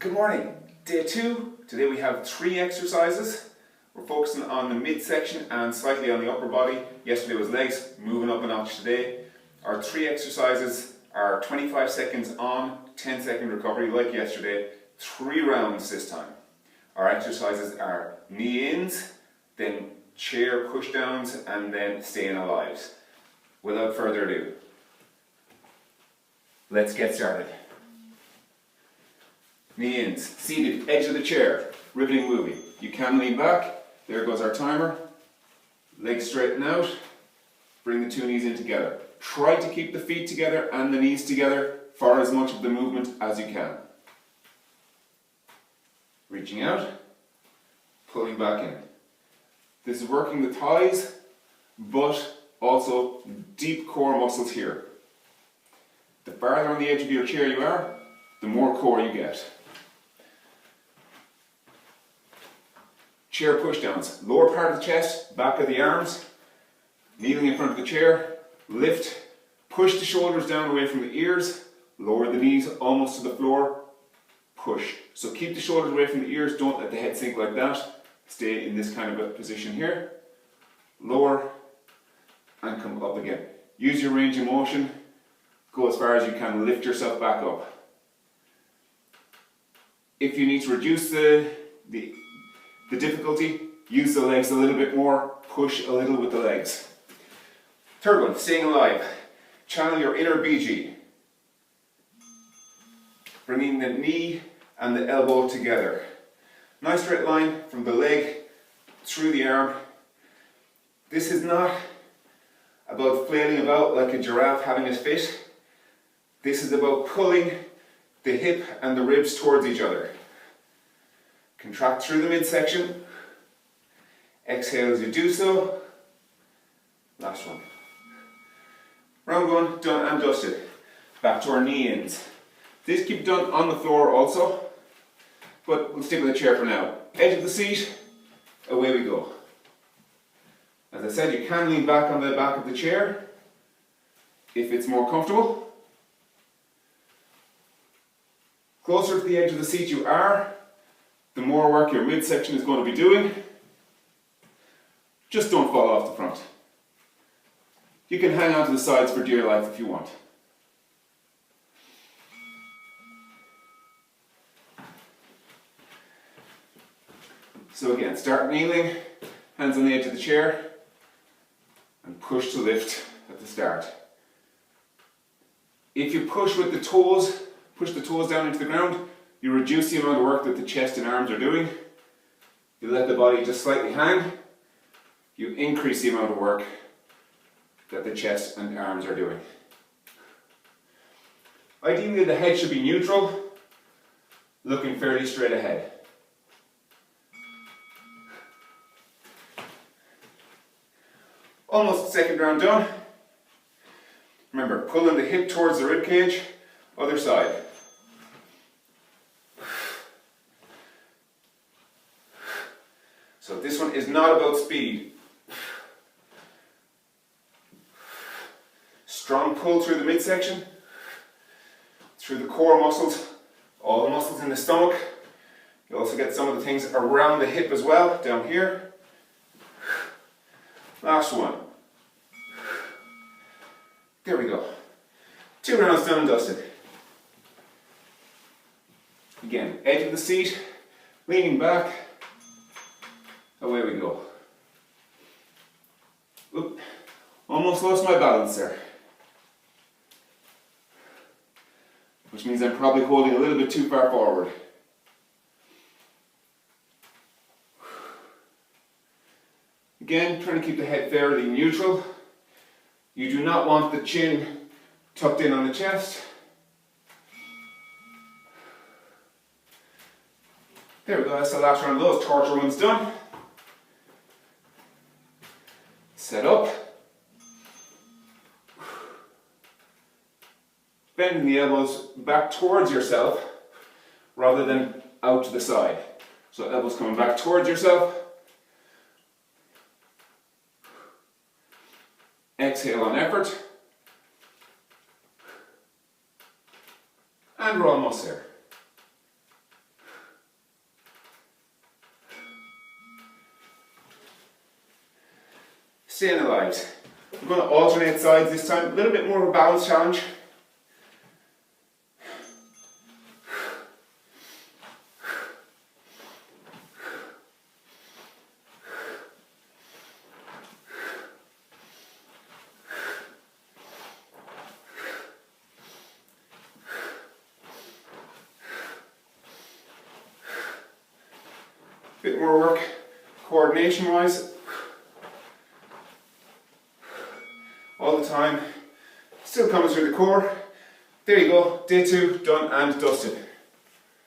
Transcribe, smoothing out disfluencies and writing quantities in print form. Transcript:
Good morning. Day 2. Today we have 3 exercises. We're focusing on the midsection and slightly on the upper body. Yesterday was legs, moving up a notch today. Our 3 exercises are 25 seconds on, 10-second recovery like yesterday, 3 rounds this time. Our exercises are knee-ins, then chair push-downs, and then staying alive. Without further ado, let's get started. Knee-ins, seated, edge of the chair, riveting movie. You can lean back, there goes our timer. Legs straighten out, bring the 2 knees in together. Try to keep the feet together and the knees together for as much of the movement as you can. Reaching out, pulling back in. This is working the thighs, but also deep core muscles here. The farther on the edge of your chair you are, the more core you get. Chair push-downs. Lower part of the chest, back of the arms, kneeling in front of the chair, lift, push the shoulders down away from the ears, lower the knees almost to the floor, push. So keep the shoulders away from the ears, don't let the head sink like that. Stay in this kind of a position here. Lower and come up again. Use your range of motion, go as far as you can, lift yourself back up. If you need to reduce the difficulty, use the legs a little bit more, push a little with the legs. Third one, staying alive. Channel your inner BG. Bringing the knee and the elbow together. Nice straight line from the leg through the arm. This is not about flailing about like a giraffe having a fit. This is about pulling the hip and the ribs towards each other. Contract through the midsection. Exhale as you do so. Last one. Round 1, done and dusted. Back to our knee-ins. These keep done on the floor also, but we'll stick with the chair for now. Edge of the seat, away we go. As I said, you can lean back on the back of the chair if it's more comfortable. Closer to the edge of the seat you are, the more work your midsection is going to be doing. Just don't fall off the front. You can hang on to the sides for dear life if you want. So again, start kneeling, hands on the edge of the chair, and push to lift at the start. If you push with the toes, push the toes down into the ground, you reduce the amount of work that the chest and arms are doing. You let the body just slightly hang, you increase the amount of work that the chest and arms are doing. Ideally, the head should be neutral, looking fairly straight ahead. Almost second round done. Remember, pulling the hip towards the rib cage, other side. So this one is not about speed. Strong pull through the midsection, through the core muscles, all the muscles in the stomach. You also get some of the things around the hip as well, down here. Last one. There we go. 2 rounds done and dusted. Again, edge of the seat, leaning back, away we go. Oop, almost lost my balance there. Which means I'm probably holding a little bit too far forward. Again, trying to keep the head fairly neutral. You do not want the chin tucked in on the chest. There we go, that's the last round of those. Torture one's done. Set up. Bending the elbows back towards yourself rather than out to the side. So elbows coming back towards yourself. Exhale on effort. And we're almost there. staying alive. We're going to alternate sides this time, a little bit more of a balance challenge. Bit more work coordination wise. All the time. Still coming through the core. There you go, day 2 done and dusted.